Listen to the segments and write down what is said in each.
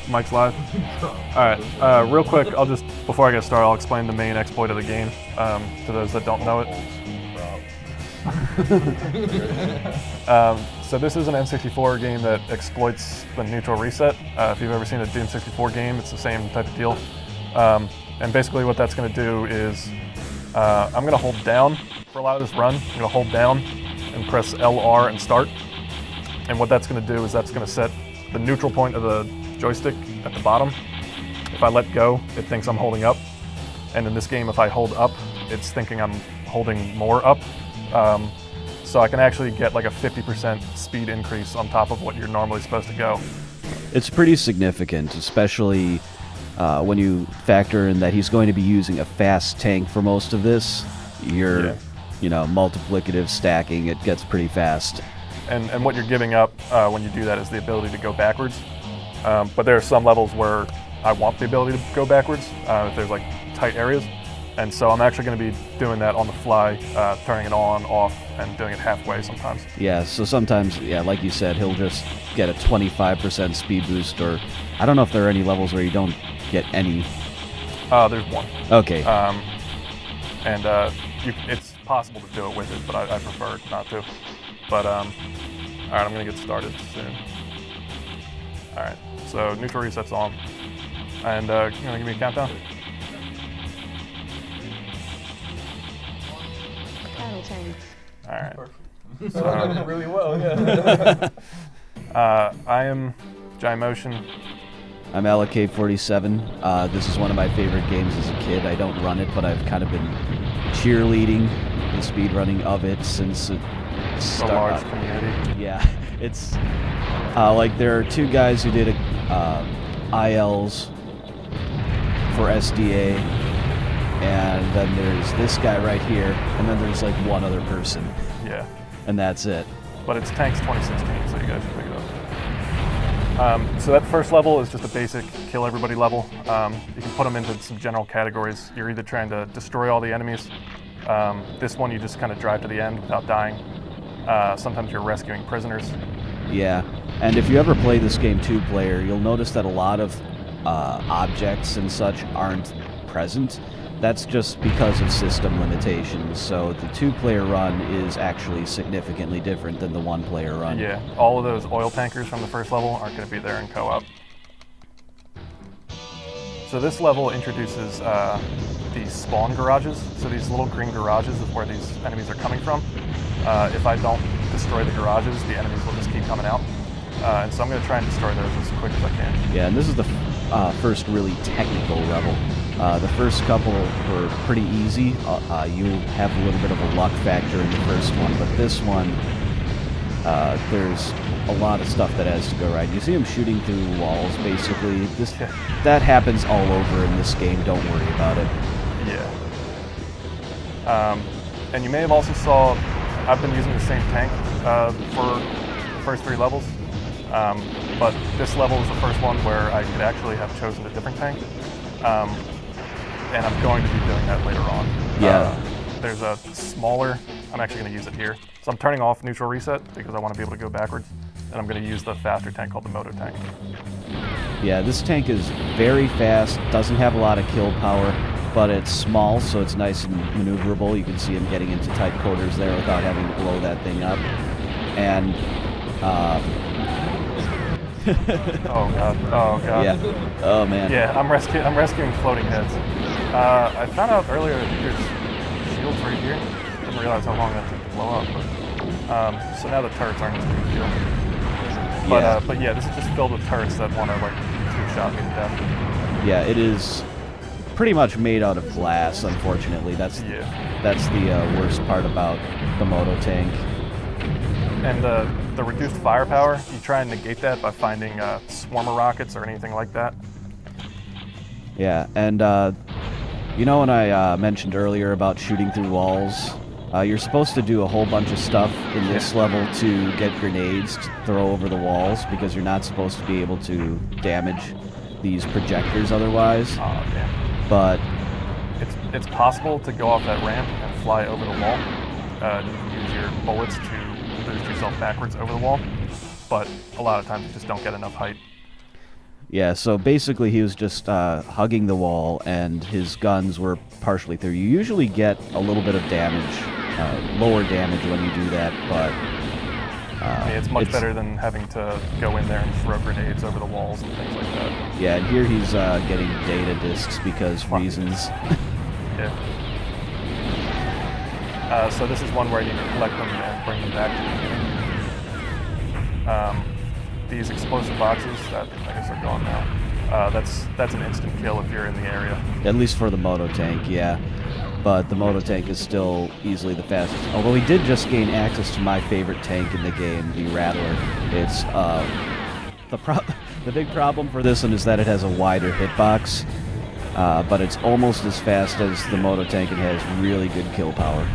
Mike's live. All right, real quick, before I get started, I'll explain the main exploit of the game to those that don't know it. So this is an N64 game that exploits the neutral reset. If you've ever seen a Doom 64 game, it's the same type of deal. And basically what that's going to do is I'm going to hold down for a lot of this run. I'm going to hold down and press LR and start. And what that's going to do is that's going to set the neutral point of the joystick at the bottom. If I let go, it thinks I'm holding up. And in this game, if I hold up, it's thinking I'm holding more up. So I can actually get like a 50% speed increase on top of what you're normally supposed to go. It's pretty significant, especially when you factor in that he's going to be using a fast tank for most of this. Multiplicative stacking, it gets pretty fast. And what you're giving up when you do that is the ability to go backwards. But there are some levels where I want the ability to go backwards if there's like tight areas. And so I'm actually going to be doing that on the fly, turning it on, off, and doing it halfway sometimes. Yeah, so sometimes, like you said, he'll just get a 25% speed boost, or I don't know if there are any levels where you don't get any. There's one. Okay. It's possible to do it with it, but I prefer not to. But, all right, I'm going to get started soon. All right, so neutral reset's on. And you want to give me a countdown? BattleTanx. All right. So, really well, yeah. I am Jymotion. I'm LK47. This is one of my favorite games as a kid. I don't run it, but I've kind of been cheerleading the speedrunning of it since it A large community. Yeah, it's like there are two guys who did ILs for SDA, and then there's this guy right here, and then there's like one other person. Yeah. And that's it. But it's Tanks 2016, so you guys should pick it up. So that first level is just a basic kill everybody level. You can put them into some general categories. You're either trying to destroy all the enemies. This one you just kind of drive to the end without dying. Sometimes you're rescuing prisoners. Yeah, and if you ever play this game two-player, you'll notice that a lot of objects and such aren't present. That's just because of system limitations, so the two-player run is actually significantly different than the one-player run. Yeah, all of those oil tankers from the first level aren't going to be there in co-op. So this level introduces these spawn garages. So these little green garages is where these enemies are coming from. If I don't destroy the garages, the enemies will just keep coming out. And so I'm going to try and destroy those as quick as I can. Yeah, and this is the first really technical level. The first couple were pretty easy. You have a little bit of a luck factor in the first one, but this one, there's a lot of stuff that has to go right. You see him shooting through walls, basically. That happens all over in this game. Don't worry about it. Yeah. And you may have also saw, I've been using the same tank for the first three levels. But this level is the first one where I could actually have chosen a different tank. And I'm going to be doing that later on. Yeah. There's a smaller, I'm actually going to use it here. So I'm turning off neutral reset because I want to be able to go backwards. And I'm going to use the faster tank called the moto tank. Yeah, this tank is very fast, doesn't have a lot of kill power, but it's small, so it's nice and maneuverable. You can see him getting into tight quarters there without having to blow that thing up. And Oh god. Yeah. Oh man. Yeah, I'm rescuing floating heads. I found out earlier that there's shields right here. Didn't realize how long that took to blow up. But, so now the turrets aren't as big a deal. But yeah, this is just filled with turrets that want to like two-shot me to death. Yeah, it is pretty much made out of glass. Unfortunately, that's the worst part about the moto tank. And the reduced firepower, you try and negate that by finding swarmer rockets or anything like that. Yeah, and when I mentioned earlier about shooting through walls, you're supposed to do a whole bunch of stuff in this level to get grenades to throw over the walls, because you're not supposed to be able to damage these projectors otherwise. Oh, damn. But it's possible to go off that ramp and fly over the wall. You can use your bullets to boost yourself backwards over the wall, but a lot of times you just don't get enough height. Yeah, so basically he was just hugging the wall, and his guns were partially through. You usually get a little bit of damage, lower damage when you do that, but... I mean, it's much better than having to go in there and throw grenades over the walls and things like that. Yeah, and here he's getting data discs because reasons. Yeah. So this is one where you can collect them and bring them back to the beginning. These explosive boxes, that I guess are gone now. That's an instant kill if you're in the area. At least for the moto tank, yeah. But the moto tank is still easily the fastest. Although he did just gain access to my favorite tank in the game, the Rattler. It's the big problem for this one is that it has a wider hitbox, but it's almost as fast as the moto tank and has really good kill power.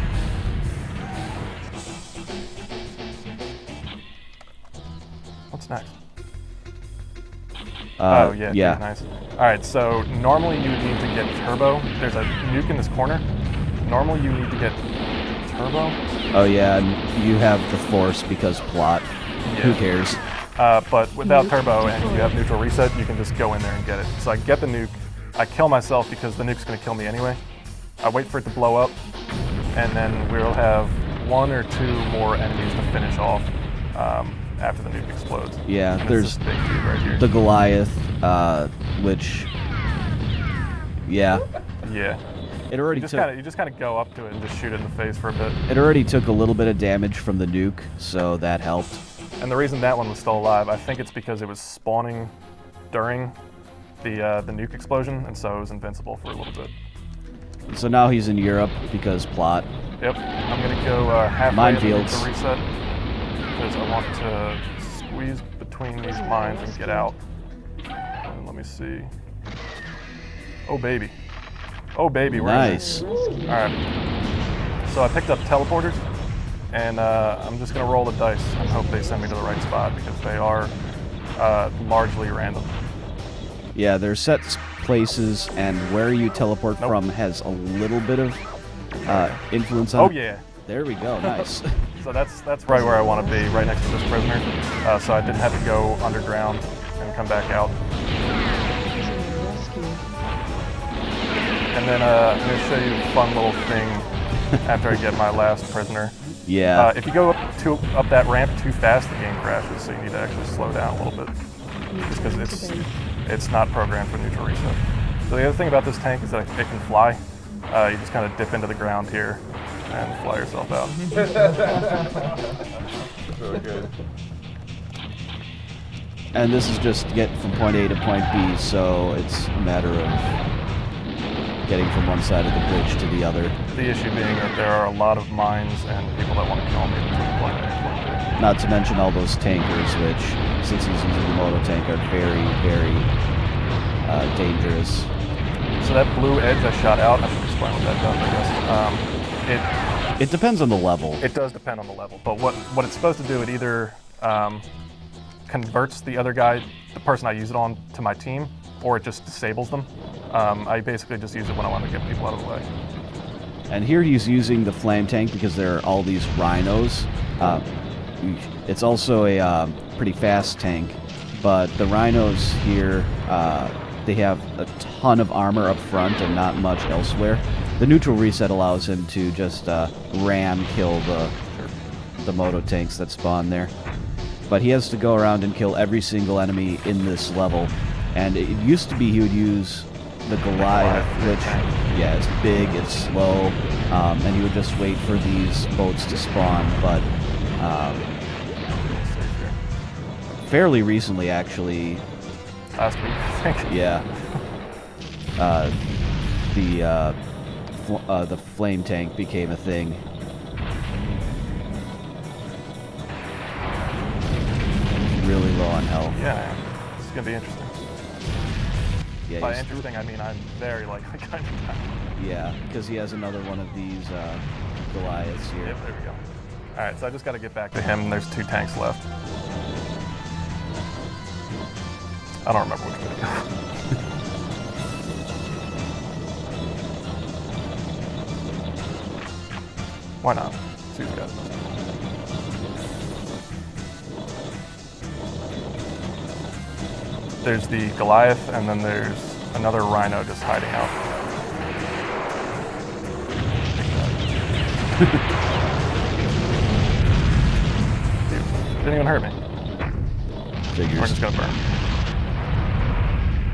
What's next? Oh yeah. Nice. All right, so normally you would need to get turbo. There's a nuke in this corner. Normally you need to get turbo. Oh yeah, and you have the force because plot. Yeah. Who cares? But without turbo and you have neutral reset, you can just go in there and get it. So I get the nuke. I kill myself because the nuke's going to kill me anyway. I wait for it to blow up, and then we'll have 1 or 2 more enemies to finish off after the nuke explodes. Yeah, and there's this big dude right here. the Goliath, which, yeah. Yeah. It already You just kind of go up to it and just shoot it in the face for a bit. It already took a little bit of damage from the nuke, so that helped. And the reason that one was still alive, I think it's because it was spawning during the nuke explosion, and so it was invincible for a little bit. So now he's in Europe because plot. Yep. I'm gonna go halfway Minefields. to reset because I want to squeeze between these mines and get out. And let me see. Oh baby. Oh baby, we're in Nice. there. All right. So I picked up teleporters, and I'm just gonna roll the dice and hope they send me to the right spot because they are largely random. Yeah, there's set places, and where you teleport from has a little bit of influence on Oh it. yeah. There we go, nice. So that's right where I want to be, right next to this prisoner. So I didn't have to go underground and come back out. And then I'm going to show you a fun little thing after I get my last prisoner. Yeah. If you go up that ramp too fast, the game crashes, so you need to actually slow down a little bit. Just because it's not programmed for neutral reset. So the other thing about this tank is that it can fly. You just kind of dip into the ground here and fly yourself out. Really good. And this is just to get from point A to point B, so it's a matter of getting from one side of the bridge to the other. The issue being that there are a lot of mines and people that want to kill me between point A and point B. Not to mention all those tankers, which, since he's using the moto tank, are very, very dangerous. So that blue edge I shot out, I should explain what that does, I guess. It depends on the level. It does depend on the level, but what it's supposed to do, it either converts the other guy, the person I use it on, to my team, or it just disables them. I basically just use it when I want to get people out of the way. And here he's using the flame tank because there are all these rhinos. It's also a pretty fast tank, but the rhinos here, they have a ton of armor up front and not much elsewhere. The neutral reset allows him to just ram kill the moto tanks that spawn there. But he has to go around and kill every single enemy in this level. And it used to be he would use the Goliath, which, yeah, it's big, it's slow, and he would just wait for these boats to spawn. But fairly recently, actually, Last week, I think. yeah, the flame tank became a thing. Really low on health. Yeah, this is gonna be interesting. Yeah, By he's- interesting, I mean I'm very likely kind of die. yeah, because he has another one of these Goliaths here. Yep, there we go. All right, so I just got to get back to him. There's 2 tanks left. I don't remember which way to go. Why not? See these guys. There's the Goliath, and then there's another Rhino just hiding out. Dude, didn't even hurt me. Figures. We're just gonna burn.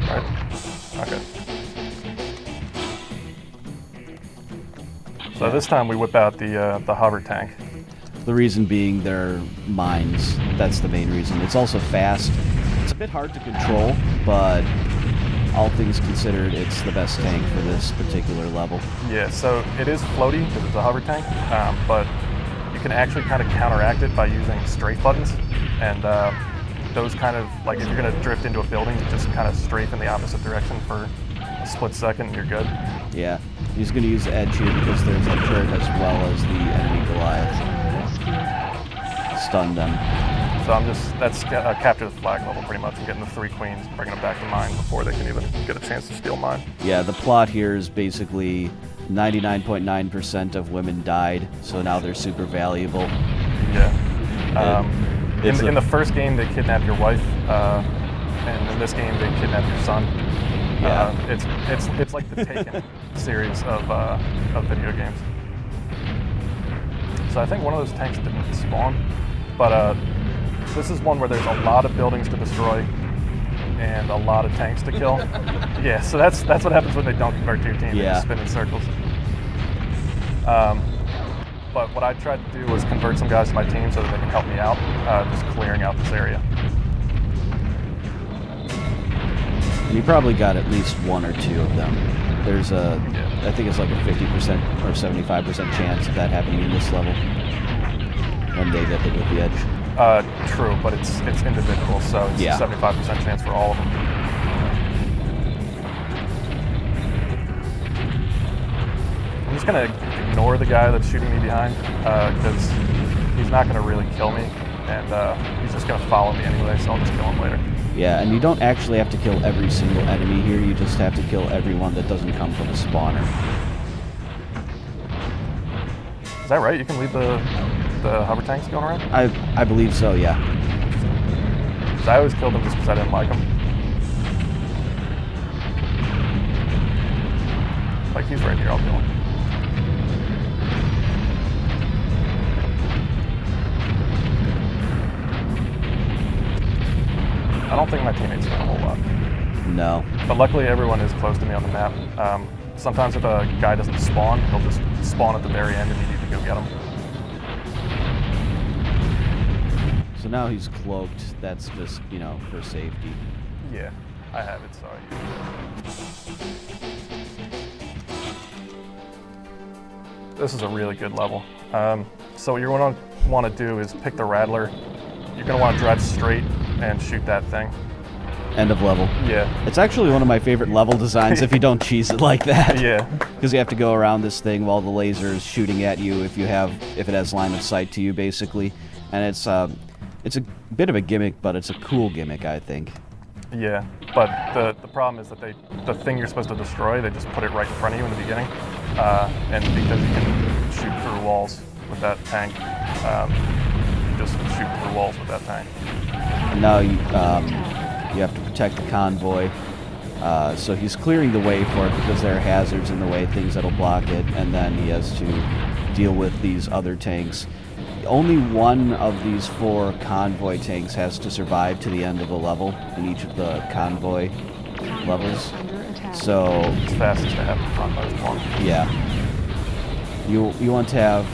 Right? Okay. So this time we whip out the hover tank. The reason being they're mines. That's the main reason. It's also fast. It's a bit hard to control, but all things considered, it's the best tank for this particular level. Yeah, so it is floaty because it's a hover tank, but you can actually kind of counteract it by using strafe buttons. And those kind of, like if you're going to drift into a building, you just kind of strafe in the opposite direction for a split second and you're good. Yeah, he's going to use the edge here because there's a turret as well as the enemy Goliath. Stun them. So that's capture the flag level pretty much. I'm getting the 3 queens, bringing them back to mine before they can even get a chance to steal mine. Yeah, the plot here is basically 99.9% of women died, so now they're super valuable. Yeah. In the first game, they kidnapped your wife, and in this game, they kidnapped your son. Yeah. It's like the Taken series of video games. So I think one of those tanks didn't spawn, but this is one where there's a lot of buildings to destroy and a lot of tanks to kill. Yeah, so that's what happens when they don't convert to your team. They just spin in circles. But what I tried to do was convert some guys to my team so that they can help me out, just clearing out this area. And you probably got at least 1 or 2 of them. There's I think it's like a 50% or 75% chance of that happening in this level when they get hit with the edge. True, but it's individual, so it's a 75% chance for all of them. I'm just gonna ignore the guy that's shooting me behind, because he's not gonna really kill me, and he's just gonna follow me anyway, so I'll just kill him later. Yeah, and you don't actually have to kill every single enemy here, you just have to kill everyone that doesn't come from a spawner. Is that right? You can leave the hover tanks going around? I believe so, yeah. Because I always killed them just because I didn't like them. Like, he's right here, I'll kill him. I don't think my teammates know a whole lot. No. But luckily everyone is close to me on the map. Sometimes if a guy doesn't spawn, he'll just spawn at the very end and you need to go get him. So now he's cloaked, that's just, for safety. Yeah, I have it, sorry. This is a really good level. So what you're going to want to do is pick the Rattler. You're going to want to drive straight and shoot that thing. End of level. Yeah. It's actually one of my favorite level designs if you don't cheese it like that. Yeah. Because you have to go around this thing while the laser is shooting at you if it has line of sight to you, basically. And it's a bit of a gimmick, but it's a cool gimmick, I think. Yeah, but the problem is that the thing you're supposed to destroy, they just put it right in front of you in the beginning. And because you can shoot through walls with that tank, you just shoot through walls with that tank. And now you have to protect the convoy. So he's clearing the way for it because there are hazards in the way, things that'll block it, and then he has to deal with these other tanks. Only one of these 4 convoy tanks has to survive to the end of the level in each of the convoy levels. So it's fastest to have the convoys one. Yeah. You want to have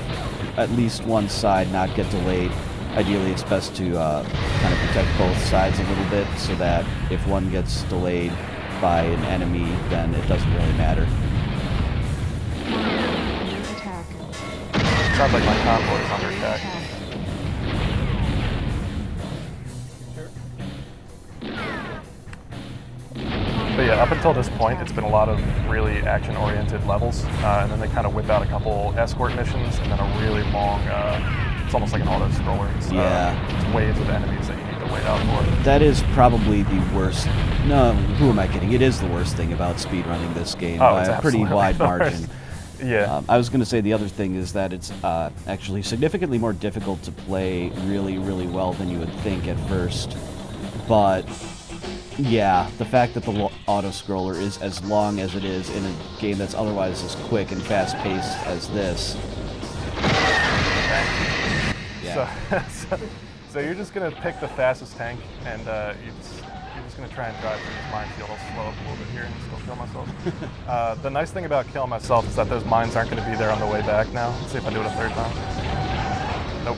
at least one side not get delayed. Ideally, it's best to kind of protect both sides a little bit so that if one gets delayed by an enemy, then it doesn't really matter. Sounds like my convoy is under attack. But yeah, up until this point, it's been a lot of really action-oriented levels, and then they kind of whip out a couple escort missions, and then a really long, it's almost like an auto-scroller. It's waves of enemies that you need to wait out for. That is probably the worst. No, who am I kidding? It is the worst thing about speedrunning this game by a pretty wide margin. Yeah. I was going to say the other thing is that it's actually significantly more difficult to play really, really well than you would think at first. But Yeah, the fact that the auto-scroller is as long as it is in a game that's otherwise as quick and fast-paced as this. Yeah. So you're just going to pick the fastest tank, and you're just going to try and drive through this minefield. I'll slow up a little bit here and still kill myself. The nice thing about killing myself is that those mines aren't going to be there on the way back now. Let's see if I do it a third time. Nope.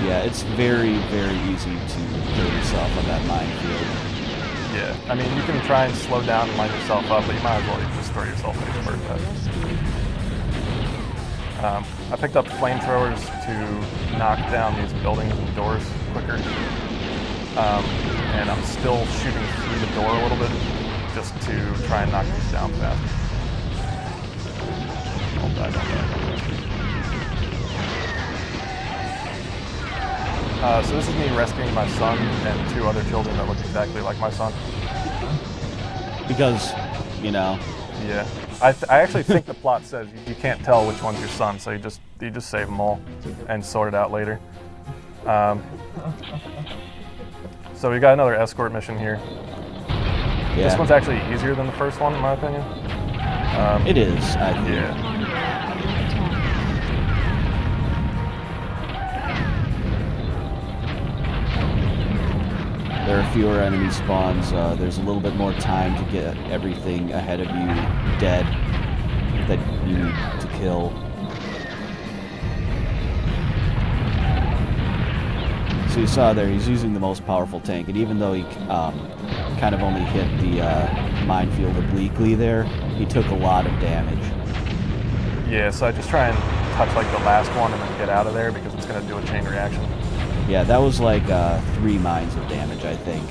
Yeah, it's very, very easy to kill yourself on that minefield. Yeah, I mean, you can try and slow down and line yourself up, but you might as well just throw yourself into the bird pet. I picked up flamethrowers to knock down these buildings and doors quicker. And I'm still shooting through the door a little bit just to try and knock these down faster. Don't die, don't die, don't die. So this is me rescuing my son and 2 other children that look exactly like my son. Because, you know. Yeah. I actually think the plot says you can't tell which one's your son, so you just save them all and sort it out later. So we got another escort mission here. Yeah. This one's actually easier than the first one, in my opinion. It is, I think. Yeah. There are fewer enemy spawns. There's a little bit more time to get everything ahead of you dead that you need to kill. So you saw there, he's using the most powerful tank, and even though he kind of only hit the minefield obliquely there, he took a lot of damage. Yeah, so I just try and touch like the last one and then get out of there because it's going to do a chain reaction. Yeah, that was like 3 mines of damage, I think.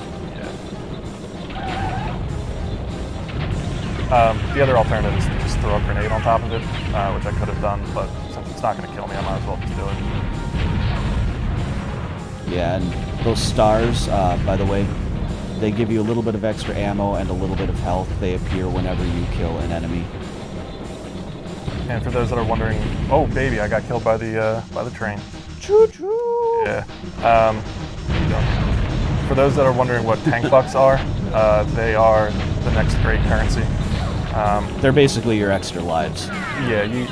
Yeah. The other alternative is to just throw a grenade on top of it, which I could have done, but since it's not going to kill me, I might as well just do it. Yeah, and those stars, by the way, they give you a little bit of extra ammo and a little bit of health. They appear whenever you kill an enemy. And for those that are wondering, oh baby, I got killed by the train. Choo-choo! Yeah. For those that are wondering what tank bucks are, they are the next great currency. They're basically your extra lives. Yeah, you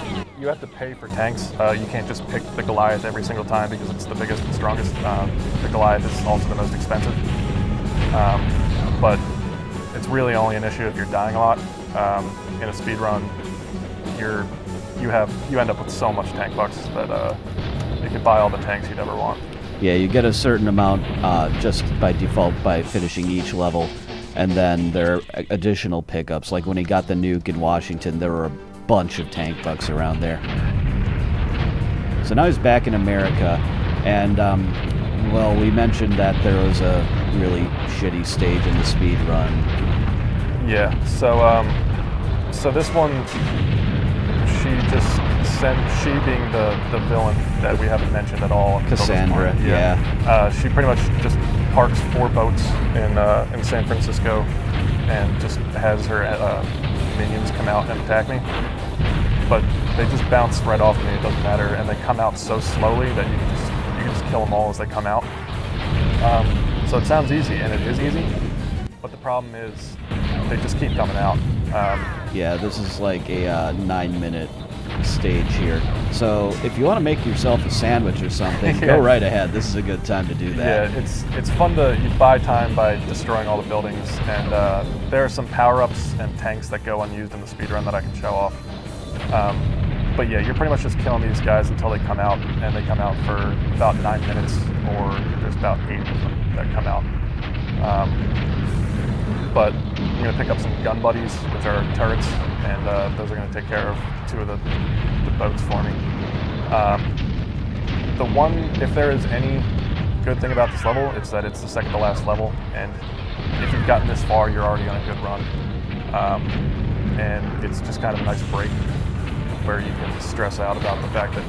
have to pay for tanks. You can't just pick the Goliath every single time because it's the biggest and strongest. The Goliath is also the most expensive. But it's really only an issue if you're dying a lot. In a speed run, you end up with so much tank bucks that you could buy all the tanks you'd ever want. Yeah, you get a certain amount just by default by finishing each level, and then there are additional pickups. Like when he got the nuke in Washington, there were a bunch of tank bucks around there. So now he's back in America, and well, we mentioned that there was a really shitty stage in the speed run. Yeah, so this one, she being the villain that we haven't mentioned at all. Cassandra, yeah. She pretty much just parks 4 boats in San Francisco and just has her minions come out and attack me. But they just bounce right off me, it doesn't matter, and they come out so slowly that you can just kill them all as they come out. So it sounds easy, and it is easy, but the problem is they just keep coming out. Yeah, this is like a 9-minute stage here. So if you want to make yourself a sandwich or something, Yeah. Go right ahead. This is a good time to do that. Yeah, it's fun you buy time by destroying all the buildings, and there are some power-ups and tanks that go unused in the speedrun that I can show off. But yeah, you're pretty much just killing these guys until they come out, and they come out for about 9 minutes, or there's about 8 of them that come out. But I'm going to pick up some gun buddies, which are turrets, and those are going to take care of 2 of the boats for me. If there is any good thing about this level, it's that it's the second to last level, and if you've gotten this far, you're already on a good run. And it's just kind of a nice break where you can stress out about the fact that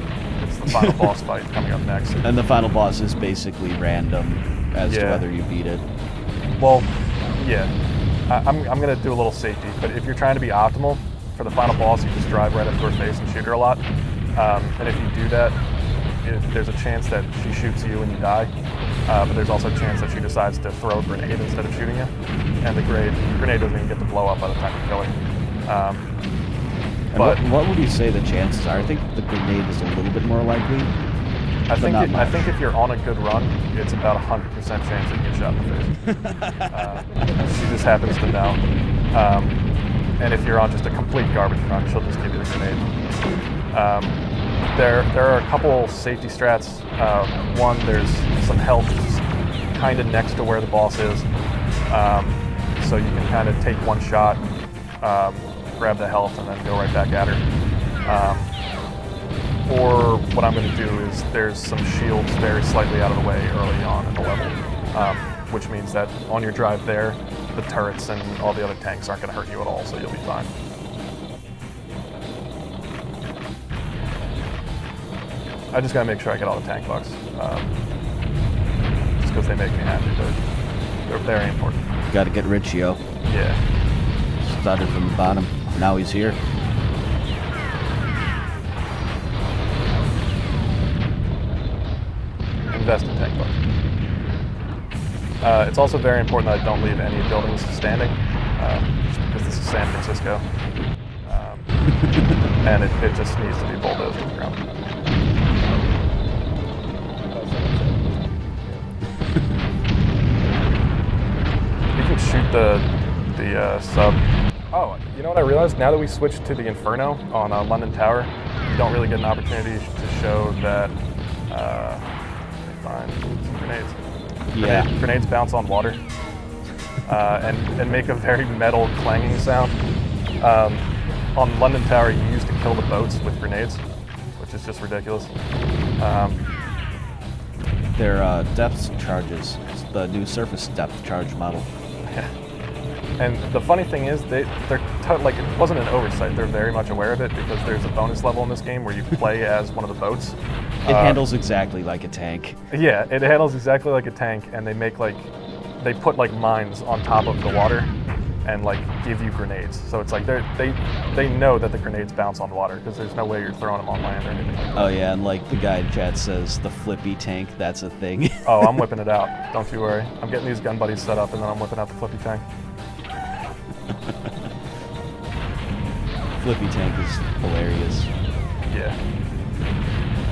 it's the final boss fight coming up next. And the final boss is basically random as to whether you beat it. Well, yeah. I'm going to do a little safety, but if you're trying to be optimal for the final boss, you just drive right up to her face and shoot her a lot. And if you do that, there's a chance that she shoots you and you die, but there's also a chance that she decides to throw a grenade instead of shooting you, and the grenade doesn't even get to blow up by the time you kill her. But what would you say the chances are? I think the grenade is a little bit more likely. I think if you're on a good run, it's about 100% chance that you get shot in the face. She just happens to know. And if you're on just a complete garbage run, she'll just give you the grenade. There are a couple safety strats. One, there's some health kind of next to where the boss is. So you can kind of take one shot, grab the health, and then go right back at her. Or what I'm going to do is there's some shields very slightly out of the way early on in the level, which means that on your drive there, the turrets and all the other tanks aren't going to hurt you at all, so you'll be fine. I just got to make sure I get all the tank bucks, just because they make me happy. They're very important. Got to get rich, yo. Yeah. Started from the bottom. Now he's here. Invest in tank bucks. It's also very important that I don't leave any buildings standing, just because this is San Francisco, and it just needs to be bulldozed to the ground. You can shoot the sub. Oh, you know what I realized? Now that we switched to the Inferno on London Tower, you don't really get an opportunity to show that. Find some grenades. Yeah. Grenades bounce on water and make a very metal clanging sound. On London Tower, you used to kill the boats with grenades, which is just ridiculous. They're depth charges. It's the new surface depth charge model. Yeah. And the funny thing is, they're like, it wasn't an oversight. They're very much aware of it because there's a bonus level in this game where you play as one of the boats. It handles exactly like a tank. Yeah, it handles exactly like a tank, and they put like mines on top of the water and like give you grenades. So it's like they know that the grenades bounce on water because there's no way you're throwing them on land or anything like that. Oh yeah, and like the guy in chat says, the flippy tank, that's a thing. Oh, I'm whipping it out. Don't you worry. I'm getting these gun buddies set up, and then I'm whipping out the flippy tank. Flippy tank is hilarious. Yeah.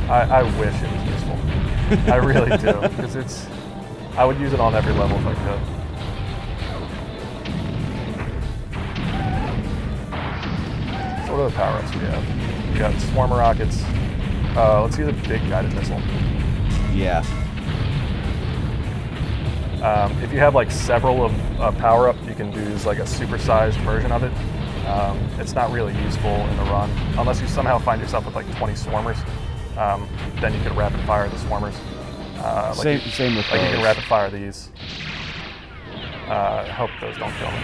I wish it was useful. I really do, because I would use it on every level if I could. So what are the power-ups we have? We got Swarmer rockets. Let's use a big guided missile. Yeah. If you have like several of power-up, you can use like a supersized version of it. It's not really useful in the run, unless you somehow find yourself with like 20 swarmers. Then you can rapid fire the swarmers. Same with like those. you can rapid fire these. I hope those don't kill me.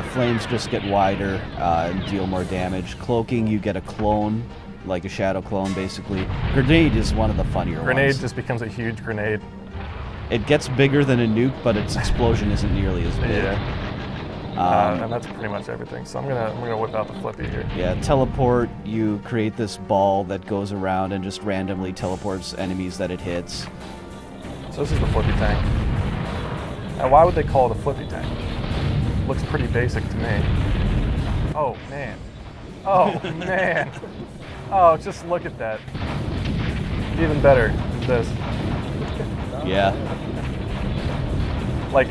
Flames just get wider and deal more damage. Cloaking, you get a clone, like a shadow clone, basically. Grenade is one of the funnier ones. Grenade just becomes a huge grenade. It gets bigger than a nuke, but its explosion isn't nearly as big. Yeah. And that's pretty much everything. So I'm gonna whip out the flippy here. Yeah, teleport, you create this ball that goes around and just randomly teleports enemies that it hits. So this is the flippy tank. Now why would they call it a flippy tank? Looks pretty basic to me. Oh man. Oh man. Oh, just look at that. Even better is this. Yeah. Like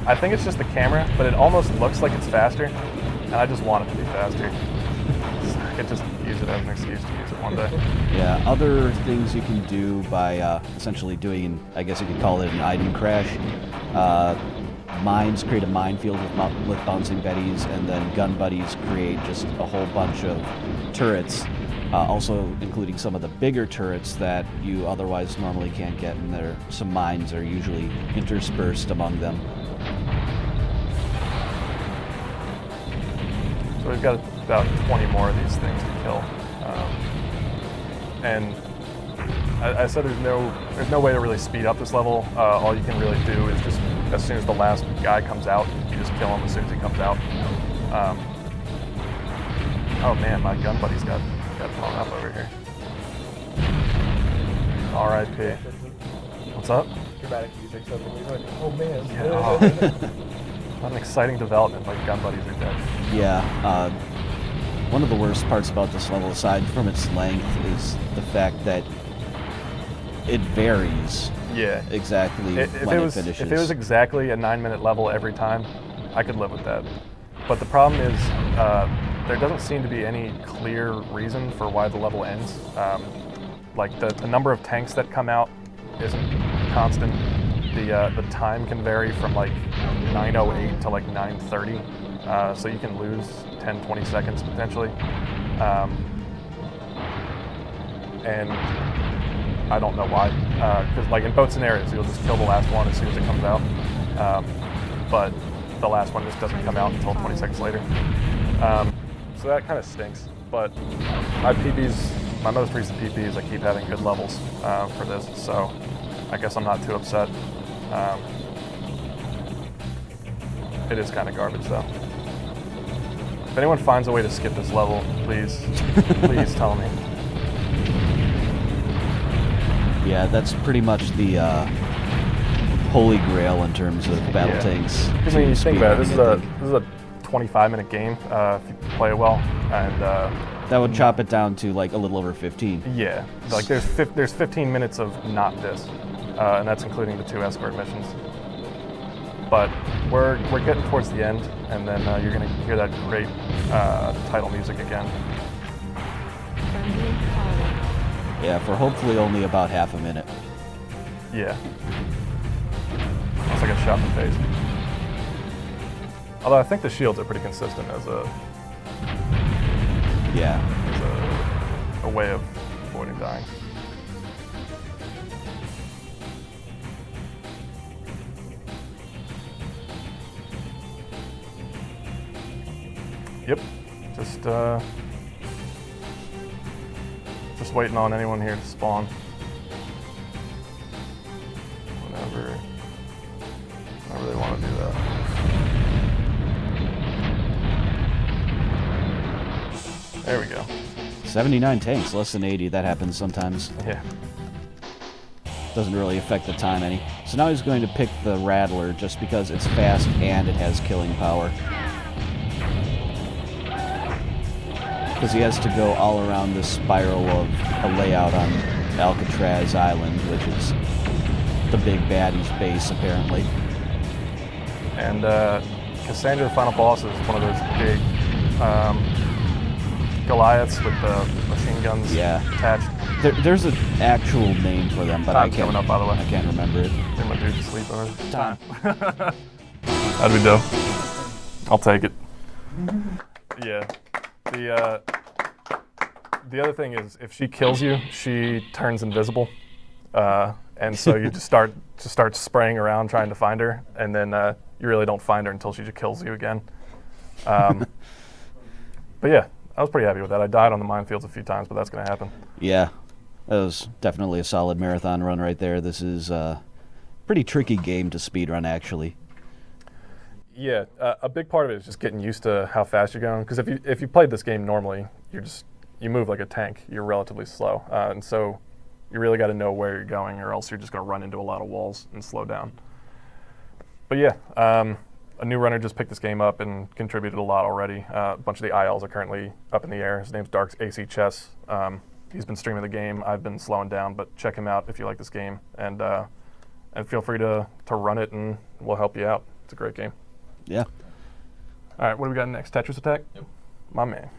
I think it's just the camera, but it almost looks like it's faster, and I just want it to be faster. I could just use it as an excuse to use it one day. Yeah, other things you can do by essentially doing, I guess you could call it an item crash. Mines create a minefield with bouncing betties, and then gun buddies create just a whole bunch of turrets, also including some of the bigger turrets that you otherwise normally can't get, and there some mines are usually interspersed among them. So we've got about 20 more of these things to kill. And I said there's no way to really speed up this level. All you can really do is just, as soon as the last guy comes out, you just kill him as soon as he comes out. Oh man, my gun buddy's got blown up over here. R.I.P. What's up? Dramatic music suddenly. Like, oh man. Yeah. What an exciting development, like gun buddies are dead. Yeah. One of the worst parts about this level, aside from its length, is the fact that it varies Yeah. exactly If when it it was finishes. if it was exactly a 9-minute level every time, I could live with that. But the problem is there doesn't seem to be any clear reason for why the level ends. Like the number of tanks that come out isn't constant. The time can vary from like 9:08 to like 9:30, so you can lose 10-20 seconds potentially. And I don't know why, because like in both scenarios, you'll just kill the last one as soon as it comes out, but the last one just doesn't come out until 20 seconds later. So that kind of stinks. But my most recent PBs, I keep having good levels for this, so I guess I'm not too upset. It is kind of garbage though. If anyone finds a way to skip this level, please tell me. Yeah, that's pretty much the holy grail in terms of BattleTanx. I mean, you think about it. This is a 25-minute game if you play it well, and that would chop it down to like a little over 15. yeah, like there's 15 minutes of not this, and that's including the 2 escort missions. But we're getting towards the end, and then you're gonna hear that great title music again. Yeah, for hopefully only about half a minute. Yeah. It's like a shot in the face. Although I think the shields are pretty consistent as a way of avoiding dying. Yep. Just waiting on anyone here to spawn. Whenever they want to do that. There we go. 79 tanks, less than 80. That happens sometimes. Yeah. Doesn't really affect the time any. So now he's going to pick the Rattler just because it's fast and it has killing power. Because he has to go all around this spiral of a layout on Alcatraz Island, which is the big baddie's base, apparently. And Cassandra, the final boss, is one of those big Goliaths with the machine guns attached. There's an actual name for them, but Time's coming up, by the way. I can't remember it. Get my dude to sleep on it. Time. That'd be dope. I'll take it. Yeah. The other thing is, if she kills you, she turns invisible, and so you just start spraying around trying to find her, and then you really don't find her until she just kills you again. But yeah, I was pretty happy with that. I died on the minefields a few times, but that's going to happen. Yeah, that was definitely a solid marathon run right there. This is a pretty tricky game to speedrun, actually. Yeah, a big part of it is just getting used to how fast you're going. Because if you played this game normally, you move like a tank. You're relatively slow, and so you really got to know where you're going, or else you're just going to run into a lot of walls and slow down. But yeah, a new runner just picked this game up and contributed a lot already. A bunch of the ILs are currently up in the air. His name's Dark AC Chess. He's been streaming the game. I've been slowing down, but check him out if you like this game, and feel free to run it, and we'll help you out. It's a great game. Yeah. All right, what do we got next? Tetris Attack? Yep. My man.